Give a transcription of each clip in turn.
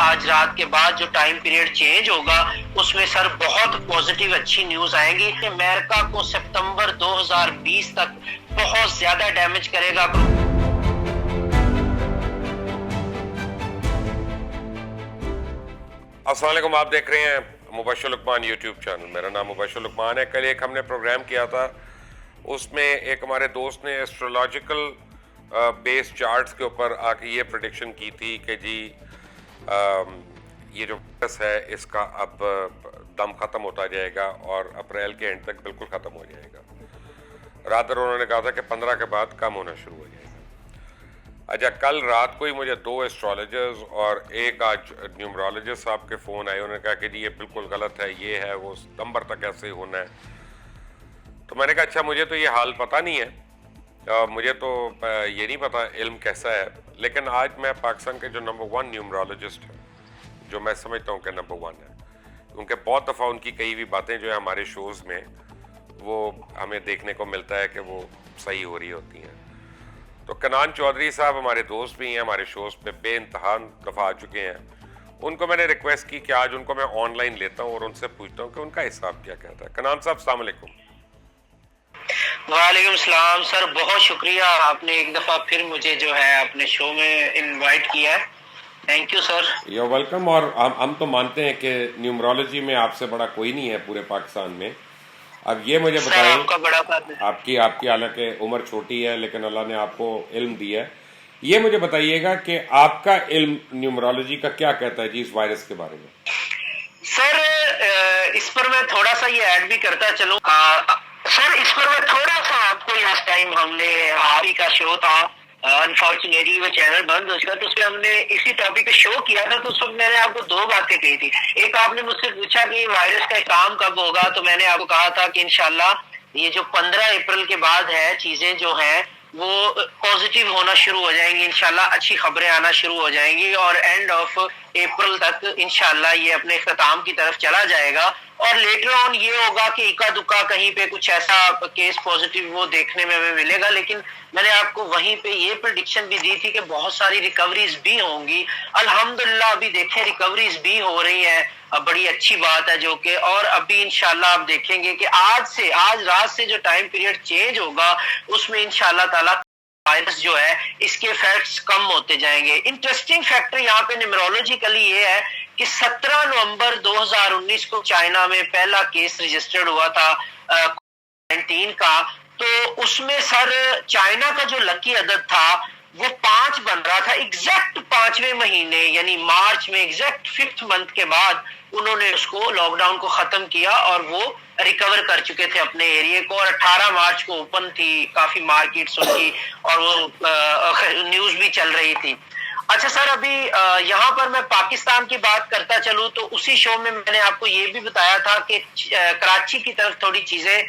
آج رات کے بعد جو ٹائم پیریڈ چینج ہوگا اس میں سر بہت پازیٹیو اچھی نیوز آئیں گی. امریکہ کو سپتمبر 2020 تک بہت زیادہ ڈیمیج کرے گا. السلام علیکم، آپ دیکھ رہے ہیں مبشر لقمان یوٹیوب چینل. میرا نام مبشر لقمان ہے. کل ایک ہم نے پروگرام کیا تھا، اس میں ایک ہمارے دوست نے ایسٹرولوجیکل بیس چارٹس کے اوپر آ کے یہ پریڈکشن کی تھی کہ جی یہ جو وائرس ہے اس کا اب دم ختم ہوتا جائے گا اور اپریل کے اینڈ تک بالکل ختم ہو جائے گا. رات انہوں نے کہا تھا کہ 15 کے بعد کم ہونا شروع ہو جائے گا. اچھا، کل رات کو ہی مجھے 2 ایسٹرولوجرز اور ایک آج نیومرولوجسٹ صاحب کے فون آئے. انہوں نے کہا کہ جی یہ بالکل غلط ہے، یہ ہے وہ ستمبر تک ایسے ہی ہونا ہے. تو میں نے کہا اچھا مجھے تو یہ حال پتہ نہیں ہے، مجھے تو یہ نہیں پتا علم کیسا ہے، لیکن آج میں پاکستان کے جو نمبر 1 نیومرولوجسٹ ہیں، جو میں سمجھتا ہوں کہ نمبر 1 ہے، کیونکہ بہت دفعہ ان کی کئی بھی باتیں جو ہیں ہمارے شوز میں وہ ہمیں دیکھنے کو ملتا ہے کہ وہ صحیح ہو رہی ہوتی ہیں. تو کنان چودھری صاحب ہمارے دوست بھی ہیں، ہمارے شوز پہ بے انتہا دفعہ آ چکے ہیں. ان کو میں نے ریکویسٹ کی کہ آج ان کو میں آن لائن لیتا ہوں اور ان سے پوچھتا ہوں کہ ان کا حساب کیا کہتا ہے. کنان صاحب السلام علیکم. وعلیکم السلام سر، بہت شکریہ، آپ نے ایک دفعہ پھر مجھے جو ہے اپنے شو میں انوائٹ کیا ہے. Thank you sir. You welcome. اور ہم تو مانتے ہیں کہ نیومرولوجی میں آپ سے بڑا کوئی نہیں ہے پورے پاکستان میں. اب یہ مجھے بتائیں، آپ کا بڑا آپ کی حالانکہ عمر چھوٹی ہے لیکن اللہ نے آپ کو علم دیا ہے. یہ مجھے بتائیے گا کہ آپ کا علم نیومرولوجی کا کیا کہتا ہے جی اس وائرس کے بارے میں؟ سر اس پر میں تھوڑا سا یہ ایڈ بھی کرتا چلوں. سر اس پر میں تھوڑا سا آپ کو لاسٹ ٹائم ہم نے آپ ہی کا شو تھا، انفارچونیٹلی وہ چینل بند ہو چکا، تو اس پہ ہم نے اسی ٹاپک پہ شو کیا تھا. تو اس وقت میں نے آپ کو 2 باتیں کہی تھی. ایک آپ نے مجھ سے پوچھا کہ وائرس کا کام کب ہوگا، تو میں نے آپ کو کہا تھا کہ انشاءاللہ یہ جو 15 اپریل کے بعد ہے چیزیں جو ہیں وہ پازیٹیو ہونا شروع ہو جائیں گی، انشاءاللہ اچھی خبریں آنا شروع ہو جائیں گی، اور اینڈ آف اپریل تک انشاءاللہ یہ اپنے اختتام کی طرف چلا جائے گا. اور لیٹر آن یہ ہوگا کہ اکا دکا کہیں پہ کچھ ایسا کیس پازیٹیو وہ دیکھنے میں ہمیں ملے گا. لیکن میں نے آپ کو وہیں پہ یہ پریڈکشن بھی دی تھی کہ بہت ساری ریکوریز بھی ہوں گی. الحمدللہ ابھی دیکھیں ریکوریز بھی ہو رہی ہیں، بڑی اچھی بات ہے جو کہ، اور ابھی انشاءاللہ آپ دیکھیں گے کہ آج رات سے جو ٹائم پیریڈ چینج ہوگا اس میں انشاءاللہ تعالیٰ وائرس جو ہے اس کے فیکٹس کم ہوتے جائیں گے. انٹرسٹنگ فیکٹر یہاں پہ نیورولوجیکلی یہ ہے کہ 17 نومبر 2019 کو چائنا میں پہلا کیس رجسٹرڈ ہوا تھا کووڈ-19 کا. تو اس میں سر چائنا کا جو لکی عدد تھا وہ 5 بن رہا تھا. ایگزیکٹ 5ویں مہینے یعنی مارچ میں ایگزیکٹ 5th منتھ کے بعد انہوں نے اس کو لاک ڈاؤن کو ختم کیا اور وہ ریکور کر چکے تھے اپنے ایریے کو. اور 18 مارچ کو اوپن تھی کافی مارکیٹس ان کی، اور وہ نیوز بھی چل رہی تھی. اچھا سر، ابھی یہاں پر میں پاکستان کی بات کرتا چلوں تو اسی شو میں میں نے آپ کو یہ بھی بتایا تھا کہ کراچی کی طرف تھوڑی چیزیں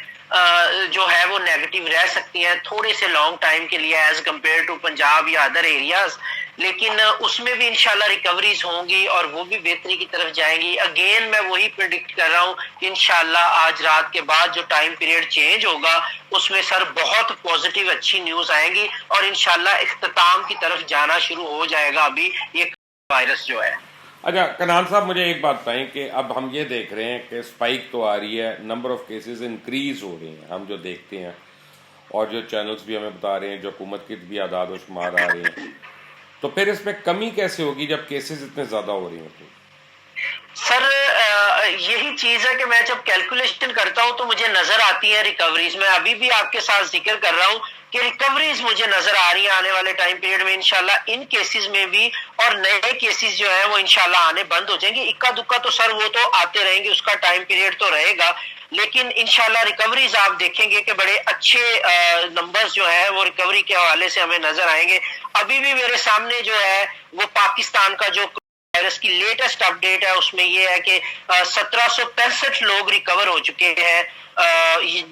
جو ہے وہ نیگیٹو رہ سکتی ہیں تھوڑے سے لانگ ٹائم کے لیے ایز کمپیئر ٹو پنجاب یا ادر ایریاز، لیکن اس میں بھی انشاءاللہ ریکوریز ہوں گی اور وہ بھی بہتری کی طرف جائیں گی. اگین میں وہی پریڈکٹ کر رہا ہوں کہ انشاءاللہ آج رات کے بعد جو ٹائم پیریڈ چینج ہوگا اس میں سر بہت پازیٹیو اچھی نیوز آئیں گی اور انشاءاللہ اختتام کی طرف جانا شروع ہو جائے گا ابھی یہ وائرس جو ہے. اچھا کنان صاحب، مجھے ایک بات بتائیں کہ اب ہم یہ دیکھ رہے ہیں کہ سپائک تو آ رہی ہے، نمبر آف کیسز انکریز ہو رہے ہیں، ہم جو دیکھتے ہیں اور جو چینلز بھی ہمیں بتا رہے ہیں، جو حکومت کی بھی اعداد و شمار آ رہے ہیں. تو پھر اس میں کمی کیسے ہوگی جب کیسز اتنے زیادہ ہو رہی ہیں؟ تو سر یہی چیز ہے کہ میں جب کیلکولیشن کرتا ہوں تو مجھے نظر آتی ہے ریکوریز. میں ابھی بھی آپ کے ساتھ ذکر کر رہا ہوں کہ ریکوریز مجھے نظر آ رہی ہیں آنے والے ٹائم پیریڈ میں انشاءاللہ ان کیسز میں بھی، اور نئے کیسز جو ہیں وہ انشاءاللہ آنے بند ہو جائیں گے. اکا دکا تو سر وہ تو آتے رہیں گے، اس کا ٹائم پیریڈ تو رہے گا، لیکن انشاءاللہ ریکوریز آپ دیکھیں گے کہ بڑے اچھے نمبرز جو ہیں وہ ریکوری کے حوالے سے ہمیں نظر آئیں گے. ابھی بھی میرے سامنے جو ہے وہ پاکستان کا جو وائرس کی لیٹسٹ اپ ڈیٹ ہے اس میں یہ ہے کہ 1765 لوگ ریکور ہو چکے ہیں،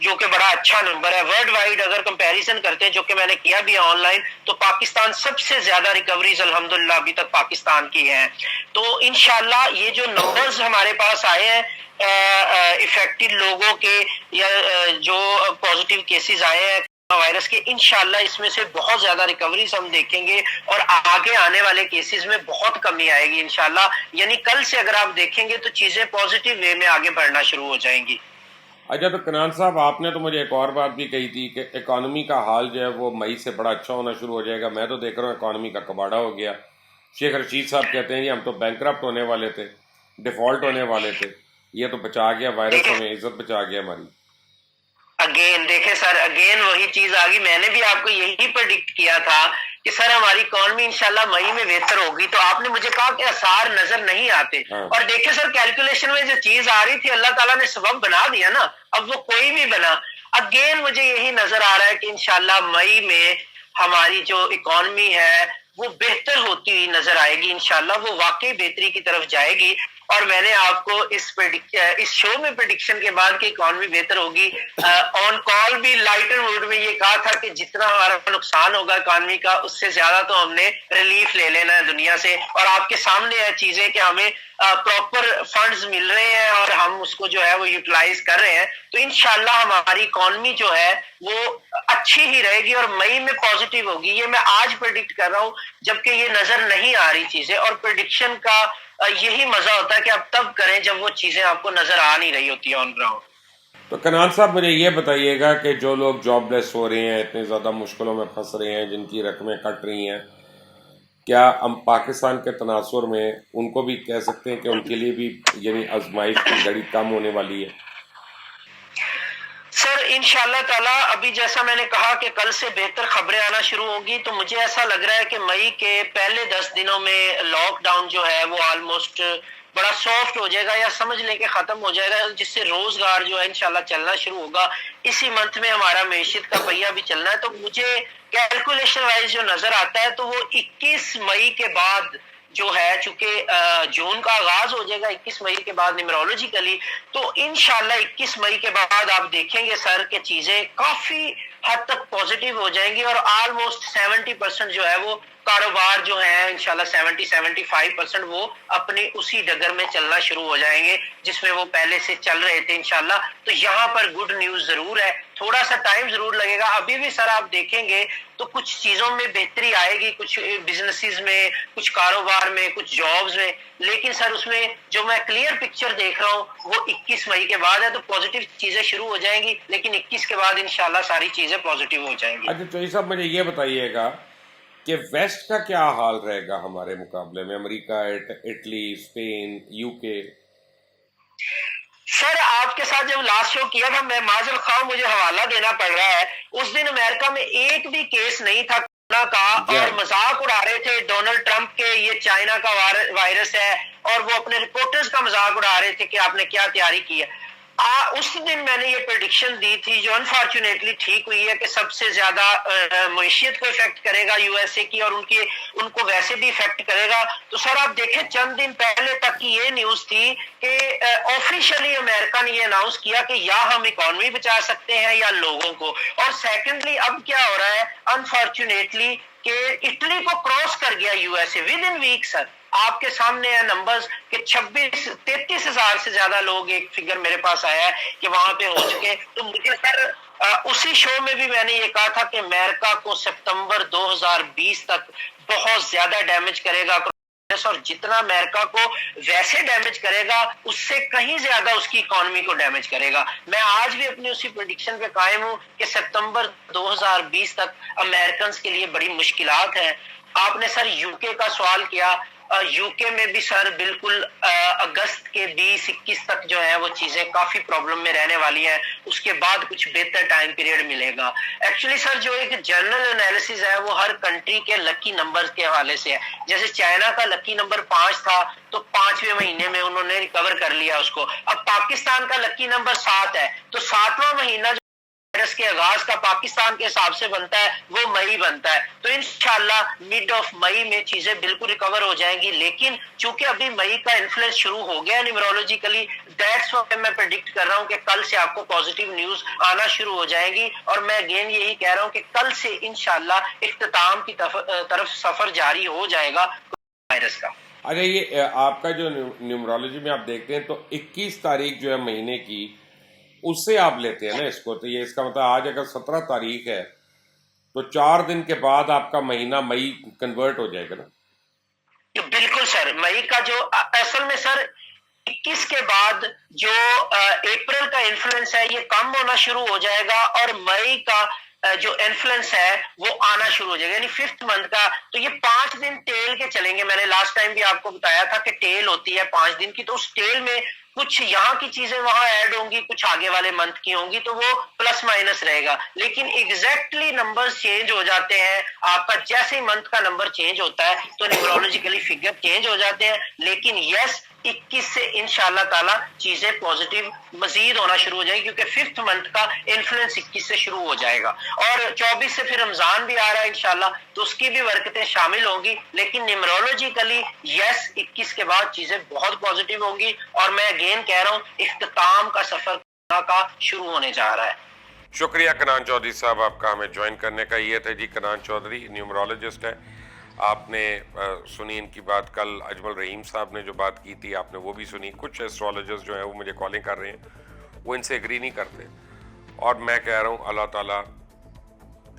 جو کہ بڑا اچھا نمبر ہے. ورلڈ وائڈ اگر کمپیریزن کرتے ہیں، جو کہ میں نے کیا بھی آن لائن، تو پاکستان سب سے زیادہ ریکوریز الحمدللہ ابھی تک پاکستان کی ہیں. تو انشاءاللہ یہ جو نمبرز ہمارے پاس آئے ہیں افیکٹڈ لوگوں کے یا جو پازیٹیو کیسز آئے ہیں وائرس کے انشاءاللہ اس میں سے بہت زیادہ ریکوریز ہم دیکھیں گے اور آگے آنے والے کیسز میں بہت کمی آئے گی انشاءاللہ. یعنی کل سے اگر آپ دیکھیں گے تو چیزیں پازیٹیو وے میں آگے بڑھنا شروع ہو جائیں گی. اچھا، تو کنان صاحب آپ نے تو مجھے ایک اور بات بھی کہی تھی کہ اکانومی کا حال جو ہے وہ مئی سے بڑا اچھا ہونا شروع ہو جائے گا. میں تو دیکھ رہا ہوں اکانومی کا کباڑا ہو گیا. شیخ رشید صاحب کہتے ہیں جی ہم تو بینکرپٹ ہونے والے تھے، ڈیفالٹ ہونے والے تھے، یہ تو بچا گیا وائرس، ہمیں عزت بچا گیا ہماری. اگین دیکھیں سر، اگین وہی چیز آ گئی. میں نے بھی آپ کو یہی پرڈکٹ کیا تھا کہ سر ہماری اکانومی انشاءاللہ مئی میں بہتر ہوگی، تو آپ نے مجھے کہا کہ آثار نظر نہیں آتے. اور دیکھیں سر کیلکولیشن میں جو چیز آ رہی تھی اللہ تعالیٰ نے سبب بنا دیا نا، اب وہ کوئی بھی بنا. اگین مجھے یہی نظر آ رہا ہے کہ انشاءاللہ مئی میں ہماری جو اکانومی ہے وہ بہتر ہوتی ہوئی نظر آئے گی انشاءاللہ، وہ واقعی بہتری کی طرف جائے گی. اور میں نے آپ کو اس شو میں پریڈکشن کے بعد کہ اکانومی بہتر ہوگی، آن کال بھی لائٹر موڈ میں یہ کہا تھا کہ جتنا ہمارا نقصان ہوگا اکانومی کا اس سے زیادہ تو ہم نے ریلیف لے لینا ہے دنیا سے. اور آپ کے سامنے ہے چیزیں کہ ہمیں پراپر فنڈز مل رہے ہیں اور ہم اس کو جو ہے وہ یوٹیلائز کر رہے ہیں. تو انشاءاللہ ہماری اکانومی جو ہے وہ اچھی ہی رہے گی اور مئی میں پازیٹیو ہوگی. یہ میں آج پریڈکٹ کر رہا ہوں جبکہ یہ نظر نہیں آ رہی چیزیں، اور پریڈکشن کا یہی مزہ ہوتا ہے کہ آپ تب کریں جب وہ چیزیں آپ کو نظر آ نہیں رہی ہوتی آن گراؤنڈ. تو کنان صاحب مجھے یہ بتائیے گا کہ جو لوگ جاب لیس ہو رہے ہیں، اتنے زیادہ مشکلوں میں پھنس رہے ہیں، جن کی رقمیں کٹ رہی ہیں، کیا ہم پاکستان کے تناظر میں ان کو بھی کہہ سکتے ہیں کہ ان کے لیے بھی یعنی آزمائش کی گھڑی کم ہونے والی ہے؟ سر انشاءاللہ تعالی ابھی جیسا میں نے کہا کہ کل سے بہتر خبریں آنا شروع ہوگی، تو مجھے ایسا لگ رہا ہے کہ مئی کے پہلے 10 دنوں میں لاک ڈاؤن جو ہے وہ آلموسٹ بڑا سافٹ ہو جائے گا یا سمجھ لیں کہ ختم ہو جائے گا، جس سے روزگار جو ہے انشاءاللہ چلنا شروع ہوگا. اسی منتھ میں ہمارا معیشت کا پہیہ بھی چلنا ہے. تو مجھے کیلکولیشن وائز جو نظر آتا ہے تو وہ 21 مئی کے بعد جو ہے، چونکہ جون کا آغاز ہو جائے گا 21 مئی کے بعد نیمرولوجیکلی، تو انشاءاللہ 21 مئی کے بعد آپ دیکھیں گے سر کہ چیزیں کافی حد تک پازیٹیو ہو جائیں گی اور آلموسٹ 70% جو ہے وہ کاروبار جو ہے انشاءاللہ 75% وہ اپنی اسی ڈگر میں چلنا شروع ہو جائیں گے جس میں وہ پہلے سے چل رہے تھے انشاءاللہ. تو یہاں پر گڈ نیوز ضرور ہے، تھوڑا سا ٹائم ضرور لگے گا. ابھی بھی سر آپ دیکھیں گے تو کچھ چیزوں میں بہتری آئے گی، کچھ بزنسز میں، کچھ کاروبار میں، کچھ جابز میں، لیکن سر اس میں جو میں کلیئر پکچر دیکھ رہا ہوں وہ 21 مئی کے بعد ہے. تو پازیٹیو چیزیں شروع ہو جائیں گی لیکن 21 کے بعد انشاءاللہ ساری چیزیں پازیٹیو ہو جائیں گی. اچھا چوہی صاحب مجھے یہ بتائیے گا کہ ویسٹ کا کیا حال رہے گا ہمارے مقابلے میں، امریکہ، اٹلی، اسپین، یو کے؟ سر آپ کے ساتھ جب لاسٹ شو کیا تھا، میں معذر خواہ مجھے حوالہ دینا پڑ رہا ہے، اس دن امریکہ میں ایک بھی کیس نہیں تھا کورونا کا اور مذاق اڑا رہے تھے ڈونلڈ ٹرمپ کے یہ چائنا کا وائرس ہے، اور وہ اپنے رپورٹرز کا مذاق اڑا رہے تھے کہ آپ نے کیا تیاری کی ہے. اس دن میں نے یہ پریڈکشن دی تھی جو انفارچونیٹلی ٹھیک ہوئی ہے کہ سب سے زیادہ معیشت کو افیکٹ کرے گا یو ایس اے کی، اور ان کو ویسے بھی افیکٹ کرے گا. تو سر آپ دیکھیں چند دن پہلے تک کی یہ نیوز تھی کہ آفیشلی امریکہ نے یہ اناؤنس کیا کہ یا ہم اکانومی بچا سکتے ہیں یا لوگوں کو. اور سیکنڈلی اب کیا ہو رہا ہے انفارچونیٹلی کہ اٹلی کو کراس کر گیا U S A within week. Sir آپ کے سامنے ہے نمبرز کہ 33 ہزار سے زیادہ لوگ، ایک فگر میرے پاس آیا ہے کہ وہاں پہ ہو چکے. تو مجھے سر اسی شو میں بھی میں نے یہ کہا تھا کہ امریکہ کو سپتمبر 2020 تک بہت زیادہ ڈیمیج کرے گا، اور جتنا امریکہ کو ویسے ڈیمیج کرے گا اس سے کہیں زیادہ اس کی اکانومی کو ڈیمیج کرے گا. میں آج بھی اپنی اسی پریڈکشن پہ قائم ہوں کہ سپتمبر 2020 تک امریکنز کے لیے بڑی مشکلات ہیں. آپ نے سر یو کے کا سوال کیا، یو کے میں بھی سر بالکل اگست کے 20-21 تک جو ہے وہ چیزیں کافی پرابلم میں رہنے والی ہیں، اس کے بعد کچھ بہتر ٹائم پیریڈ ملے گا. ایکچولی سر جو ایک جنرل انالیسز ہے وہ ہر کنٹری کے لکی نمبر کے حوالے سے ہے. جیسے چائنا کا لکی نمبر 5 تھا تو 5ویں مہینے میں انہوں نے ریکور کر لیا اس کو. اب پاکستان کا لکی نمبر 7 ہے تو 7واں مہینہ وائرس کے آغاز کا پاکستان کے حساب سے بنتا ہے وہ مئی بنتا ہے. تو انشاءاللہ مڈ آف مئی میں چیزیں بالکل ریکور ہو جائیں گی، لیکن چونکہ ابھی مئی کا انفلوئنس شروع ہو گیا نیمرولوجیکلی، دیٹس وائی میں پریڈکٹ کر رہا ہوں کہ کل سے آپ کو پازیٹیو نیوز آنا شروع ہو جائیں گی. اور میں اگین یہی کہہ رہا ہوں کہ کل سے انشاءاللہ اختتام کی طرف سفر جاری ہو جائے گا وائرس کا. اچھا یہ آپ کا جو نیومرولوجی میں آپ دیکھتے ہیں تو 21 تاریخ جو ہے مہینے کی، اس سے آپ لیتے ہیں نا اس کو، تو یہ اس کا مطلب آج اگر 17 تاریخ ہے تو 4 دن کے بعد آپ کا مہینہ مئی کنورٹ ہو جائے گا نا. بالکل سر. مئی کا جو اصل میں سر 21 کے بعد جو اپریل کا انفلوئنس ہے یہ کم ہونا شروع ہو جائے گا اور مئی کا جو انفلوئنس ہے وہ آنا شروع ہو جائے گا, یعنی 5th منتھ کا. تو یہ 5 دن ٹیل کے چلیں گے. میں نے لاسٹ ٹائم بھی آپ کو بتایا تھا کہ ٹیل ہوتی ہے 5 دن کی, تو اس ٹیل میں کچھ یہاں کی چیزیں وہاں ایڈ ہوں گی, کچھ آگے والے منتھ کی ہوں گی, تو وہ پلس مائنس رہے گا. لیکن ایگزیکٹلی نمبر چینج ہو جاتے ہیں. آپ کا جیسے ہی منتھ کا نمبر چینج ہوتا ہے تو نیورولوجیکلی فگر چینج ہو جاتے ہیں. لیکن یس 21 سے انشاءاللہ تعالی چیزیں پوزیٹیو مزید ہونا شروع ہو جائیں گی, کیونکہ 5th منتھ کا انفلوئنس 21 سے شروع ہو جائے گا. اور 24 سے پھر رمضان بھی آ رہا ہے انشاءاللہ, تو اس کی بھی برکتیں شامل ہوں گی. لیکن نیمرولوجیکلی یس 21 کے بعد چیزیں بہت پوزیٹیو ہوں گی, اور میں اگین کہہ رہا ہوں اختتام کا سفر کا شروع ہونے جا رہا ہے. شکریہ کنان چودھری صاحب آپ کا ہمیں جوائن کرنے کا. یہ تھے جی کنان چودھری, نیومرولوجسٹ ہے. آپ نے سنی ان کی بات. کل اجمل رحیم صاحب نے جو بات کی تھی آپ نے وہ بھی سنی. کچھ ایسٹرولوجسٹ جو ہیں وہ مجھے کالنگ کر رہے ہیں, وہ ان سے ایگری نہیں کرتے, اور میں کہہ رہا ہوں اللہ تعالیٰ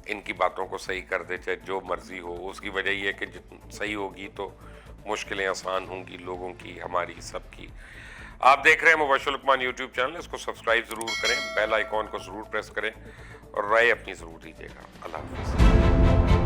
ان کی باتوں کو صحیح کر دے, چاہے جو مرضی ہو. اس کی وجہ یہ ہے کہ صحیح ہوگی تو مشکلیں آسان ہوں گی لوگوں کی, ہماری, سب کی. آپ دیکھ رہے ہیں مبشر لقمان یوٹیوب چینل, اس کو سبسکرائب ضرور کریں, بیل آئیکن کو ضرور پریس کریں, اور رائے اپنی ضرور دیجیے گا. اللہ حافظ.